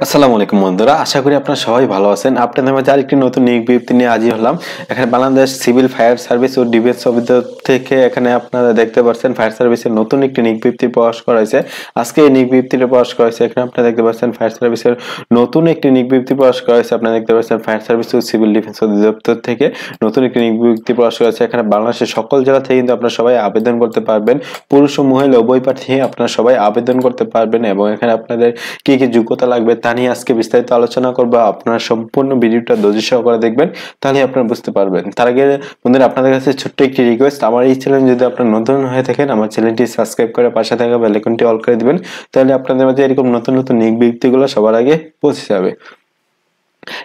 আসসালামু আলাইকুম বন্ধুরা, আশা করি আপনারা সবাই ভালো আছেন। আপনাদের মাঝে আরেকটি নতুন নিয়োগ বিজ্ঞপ্তি নিয়ে হাজির হলাম। এখানে বাংলাদেশ সিভিল ফায়ার সার্ভিস ও ডিফেন্স অফিসার থেকে এখানে আপনারা দেখতে পাচ্ছেন ফায়ার সার্ভিসের নতুন একটি নিয়োগ বিজ্ঞপ্তি প্রকাশ করা হয়েছে। আজকে এই নিয়োগ বিজ্ঞপ্তিটা প্রকাশ করা হয়েছে। এখানে আপনারা দেখতে পাচ্ছেন ফায়ার সার্ভিসের নতুন একটি নিয়োগ বিজ্ঞপ্তি প্রকাশ করা হয়েছে। আপনারা দেখতে পাচ্ছেন ফায়ার সার্ভিস ও সিভিল ডিফেন্স অধিদপ্তর থেকে নতুন একটি নিয়োগ বিজ্ঞপ্তি প্রকাশ করা হয়েছে। এখানে বাংলাদেশের সকল জেলা থেকে কিন্তু আপনারা সবাই আবেদন করতে পারবেন। পুরুষ ও মহিলা উভয় প্রার্থী আপনারা সবাই আবেদন করতে পারবেন এবং এখানে আপনাদের কি কি যোগ্যতা লাগবে তা নিয়ে আজকে বিস্তারিত আলোচনা করব। আপনারা সম্পূর্ণ ভিডিওটা ধৈর্য সহকারে দেখবেন, তাহলে আপনারা বুঝতে পারবেন। তার আগে বন্ধুরা, আপনাদের কাছে ছোট্ট একটি রিকোয়েস্ট, আমার এই চ্যানেল যদি আপনারা নতুন হয়ে থাকেন, আমার চ্যানেলটি সাবস্ক্রাইব করে পাশে থাকা বেল আইকনটি অল করে দিবেন, তাহলে আপনাদের মাঝে এরকম নতুন নতুন নিয়োগ বিজ্ঞপ্তিগুলো সবার আগে পৌঁছে যাবে।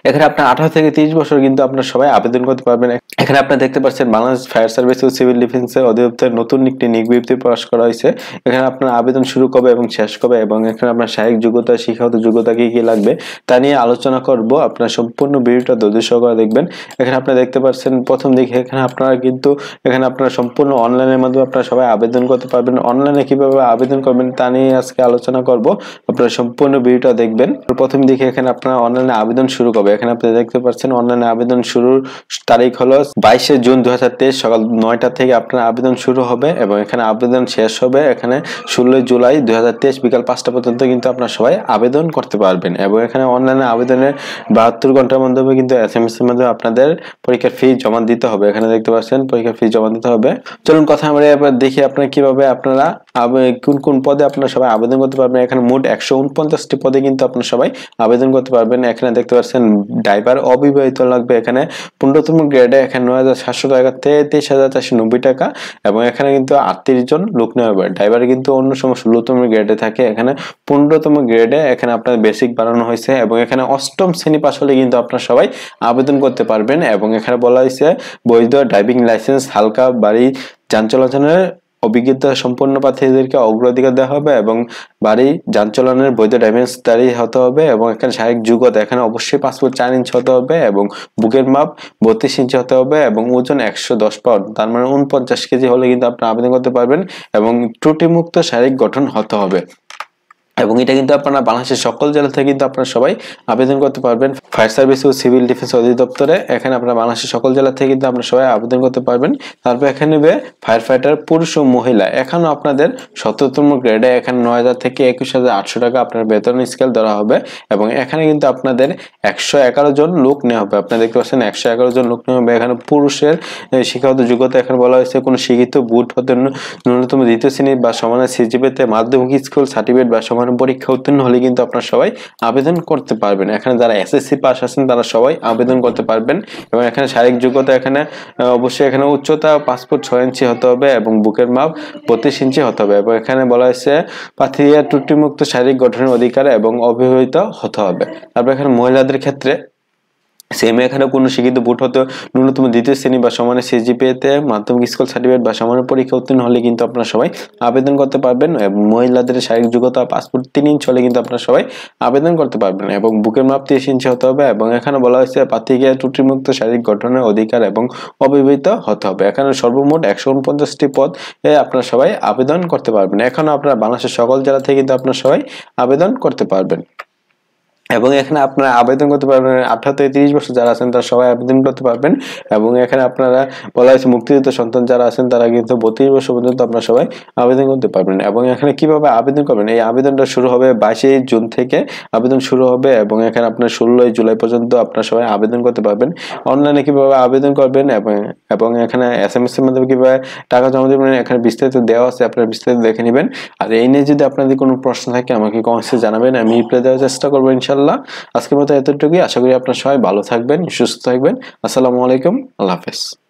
এখানে আপনার 18 থেকে 30 বছর কিন্তু আপনারা সবাই আবেদন করতে পারবেন। এখানে আপনারা দেখতে পাচ্ছেন বাংলাদেশ ফায়ার সার্ভিস ও সিভিল ডিফেন্সের অধিদপ্তরের নতুন একটি নিয়োগ বিজ্ঞপ্তি প্রকাশ করা হয়েছে। এখানে আপনার আবেদন শুরু কবে এবং শেষ কবে এবং এখানে আপনার শারীরিক যোগ্যতা, শিক্ষাগত যোগ্যতা কি কি লাগবে তা নিয়ে আলোচনা করব। আপনারা সম্পূর্ণ ভিডিওটা ধৈর্য সহকারে দেখবেন। এখানে আপনারা দেখতে পাচ্ছেন প্রথম দিকে এখানে আপনারা সম্পূর্ণ অনলাইনের মাধ্যমে আপনারা সবাই আবেদন করতে পারবেন। অনলাইনে কিভাবে আবেদন করবেন তা নিয়ে আজকে আলোচনা করব। আপনারা সম্পূর্ণ ভিডিওটা দেখবেন। প্রথম দিকে এখানে আপনারা অনলাইনে আবেদন শুরু কবে, এখানে আপনারা দেখতে পাচ্ছেন অনলাইনে আবেদন শুরুর তারিখ হলো 22 জুন 2023 সকাল 9টা থেকে আপনার আবেদন শুরু হবে এবং এখানে আবেদন শেষ হবে এখানে 16 জুলাই 2023 বিকাল 5টা পর্যন্ত কিন্তু আপনারা সবাই আবেদন করতে পারবেন। এবং এখানে অনলাইনে আবেদনের 72 ঘন্টার মধ্যে কিন্তু এসএমএস এর মাধ্যমে আপনাদের পরীক্ষার ফি জমা দিতে হবে। এখানে দেখতে পাচ্ছেন পরীক্ষার ফি জমা দিতে হবে। চলুন কথা আমরা এবার দেখি আপনারা কিভাবে আপনারা কোন কোন পদে আপনারা সবাই আবেদন করতে পারবেন। এখানে মোট 149টি পদে কিন্তু আপনারা সবাই আবেদন করতে পারবেন। এখানে দেখতে পাচ্ছেন ড্রাইভার অবিবাহিত লাগবে এখানে 15তম গ্রেডে এখানে 9,700 টাকা থেকে 23,490 টাকা এবং এখানে কিন্তু 38 জন লোক নেওয়া হবে। ড্রাইভার কিন্তু অন্য সময় 16তম গ্রেডে থাকে, এখানে 15তম গ্রেডে এখানে আপনার বেসিক বাড়ানো হয়েছে এবং এখানে 8ম শ্রেণী পাস হলে কিন্তু আপনারা সবাই আবেদন করতে পারবেন। এবং এখানে বলা হয়েছে বৈধ ড্রাইভিং লাইসেন্স, হালকা বাড়ি যান চলাচলের অভিজ্ঞতা সম্পন্ন প্রার্থীদেরকে অগ্রাধিকার দেওয়া হবে এবং বাড়ি যান চালানোর বৈধ ড্রাইভিংসধারী হতে হবে এবং এখানে শারীরিক যোগ্যতা এখানে অবশ্যই পাসপোর্ট 4 ইঞ্চি হতে হবে এবং বুকের মাপ 32 ইঞ্চি হতে হবে এবং ওজন 110 পাউন্ড, তার মানে 49 কেজি হলে কিন্তু আপনি আবেদন করতে পারবেন এবং ত্রুটিমুক্ত শারীরিক গঠন হতে হবে। এবং এটা কিন্তু আপনারা বাংলাদেশের সকল জেলা থেকে কিন্তু আপনারা সবাই আবেদন করতে পারবেন ফায়ার সার্ভিস ও সিভিল ডিফেন্স অধিদপ্তরে। এখানে আপনারা বাংলাদেশের সকল জেলা থেকে কিন্তু আপনারা সবাই আবেদন করতে পারবেন। তারপর এখানে নেবে ফায়ার ফাইটার পুরুষ ও মহিলা। এখানে আপনাদের 17তম গ্রেডে এখানে 9,000 থেকে 21,800 টাকা আপনার বেতন স্কেল ধরা হবে এবং এখানে কিন্তু আপনাদের 111 জন লোক নেওয়া হবে। আপনারা দেখতে পাচ্ছেন 111 জন লোক নেওয়া হবে। এখানে পুরুষের শিক্ষাগত যোগ্যতা এখানে বলা হয়েছে কোনো শিক্ষিত বুট হতে ন্যূনতম 2য় শ্রেণী বা সমানের সিজিপিতে মাধ্যমিক স্কুল সার্টিফিকেট বা সমান পরীক্ষা উত্তীর্ণ হলে কিন্তু আপনারা সবাই আবেদন করতে পারবেন। এখানে যারা এসএসসি পাস আছেন তারা সবাই আবেদন করতে পারবেন। এবং এখানে শারীরিক যোগ্যতা এখানে অবশ্যই এখানে উচ্চতা পাসপোর্ট 6 ইঞ্চি হতে হবে এবং বুকের মাপ 32 ইঞ্চি হতে হবে এবং এখানে বলা হয়েছে প্রার্থীরা ত্রুটিমুক্ত শারীরিক গঠনের অধিকার এবং অবিবাহিত হতে হবে। তারপর এখানে মহিলাদের ক্ষেত্রে সেম, এখানে কোনো শিক্ষিত বুট হতে ন্যূনতম 2য় শ্রেণী বা সমানের সিজিপিএতে মাধ্যমিক স্কুল সার্টিফিকেট বা সমানের পরীক্ষা উত্তীর্ণ হলে কিন্তু আপনারা সবাই আবেদন করতে পারবেন। এবং মহিলাদের শারীরিক যোগ্যতা পাসপোর্ট 3 ইঞ্চি হলে কিন্তু আপনারা সবাই আবেদন করতে পারবেন এবং বুকের মাপ 30 ইঞ্চি হতে হবে এবং এখানে বলা হয়েছে প্রার্থীকে ত্রুটিমুক্ত শারীরিক গঠনের অধিকার এবং অবিবাহিত হতে হবে। এখানে সর্বমোট 149টি পদ আপনারা সবাই আবেদন করতে পারবেন। এখানে আপনারা বাংলাদেশের সকল জেলা থেকে কিন্তু আপনারা সবাই আবেদন করতে পারবেন। এবং এখানে আপনারা আবেদন করতে পারবেন 18 থেকে 30 বছর যারা আছেন তারা সবাই আবেদন করতে পারবেন। এবং এখানে আপনারা বলা হয়েছে মুক্তিযুদ্ধ সন্তান যারা আছেন তারা কিন্তু 32 বছর পর্যন্ত আপনারা সবাই আবেদন করতে পারবেন। এবং এখানে কিভাবে আবেদন করবেন, এই আবেদনটা শুরু হবে 22 জুন থেকে আবেদন শুরু হবে এবং এখানে আপনার 16 জুলাই পর্যন্ত আপনারা সবাই আবেদন করতে পারবেন। অনলাইনে কিভাবে আবেদন করবেন এবং এখানে এসএমএস এর মাধ্যমে কিভাবে টাকা জমা দেবেন এখানে বিস্তারিত দেওয়া আছে, আপনারা বিস্তারিত দেখে নেবেন। আর এই নিয়ে যদি আপনাদের কোনো প্রশ্ন থাকে আমাকে কমেন্টসে জানাবেন, আমি রিপ্লাই দেওয়ার চেষ্টা করবো ইনশাআল্লাহ। আজকের মতো এতটুকুই। আশা করি আপনারা সবাই ভালো থাকবেন, সুস্থ থাকবেন। আসসালামু আলাইকুম, আল্লাহ হাফেজ।